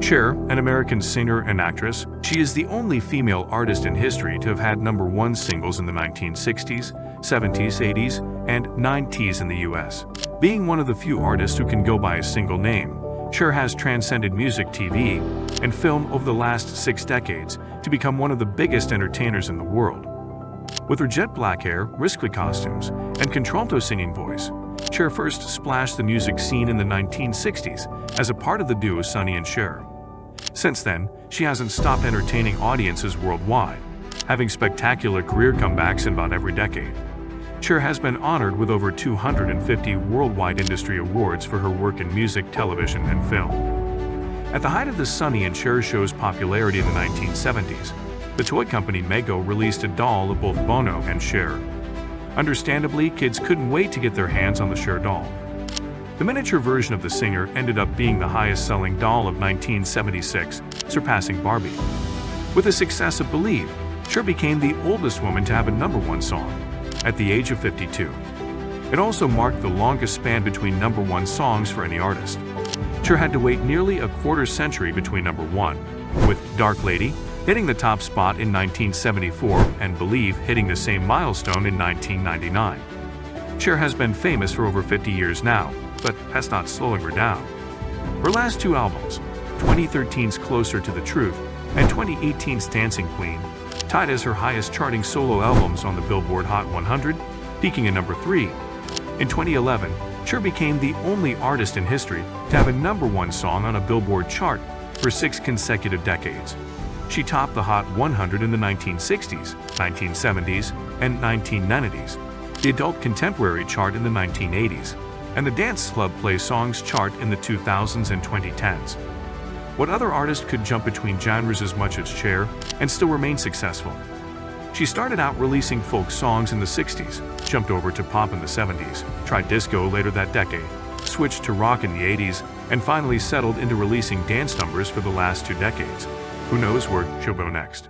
Cher, an American singer and actress, she is the only female artist in history to have had #1 singles in the 1960s, 70s, 80s, and 90s in the US. Being one of the few artists who can go by a single name, Cher has transcended music, TV, and film over the last 6 decades to become one of the biggest entertainers in the world. With her jet black hair, risqué costumes, and contralto singing voice, Cher first splashed the music scene in the 1960s as a part of the duo Sonny and Cher. Since then, she hasn't stopped entertaining audiences worldwide, having spectacular career comebacks in about every decade. Cher has been honored with over 250 worldwide industry awards for her work in music, television, and film. At the height of the Sonny and Cher Show's popularity in the 1970s, the toy company Mego released a doll of both Bono and Cher. Understandably, kids couldn't wait to get their hands on the Cher doll. The miniature version of the singer ended up being the highest-selling doll of 1976, surpassing Barbie. With the success of Believe, Cher became the oldest woman to have a #1 song, at the age of 52. It also marked the longest span between #1 songs for any artist. Cher had to wait nearly a quarter-century between #1, with Dark Lady hitting the top spot in 1974 and Believe hitting the same milestone in 1999. Cher has been famous for over 50 years now, but that's not slowing her down. Her last 2 albums, 2013's Closer to the Truth and 2018's Dancing Queen, tied as her highest-charting solo albums on the Billboard Hot 100, peaking at #3. In 2011, Cher became the only artist in history to have a #1 song on a Billboard chart for 6 consecutive decades. She topped the Hot 100 in the 1960s, 1970s, and 1990s, the Adult Contemporary chart in the 1980s, and the Dance Club Play Songs chart in the 2000s and 2010s. What other artist could jump between genres as much as Cher and still remain successful? She started out releasing folk songs in the 60s, jumped over to pop in the 70s, tried disco later that decade, switched to rock in the 80s, and finally settled into releasing dance numbers for the last 2 decades. Who knows where she'll go next?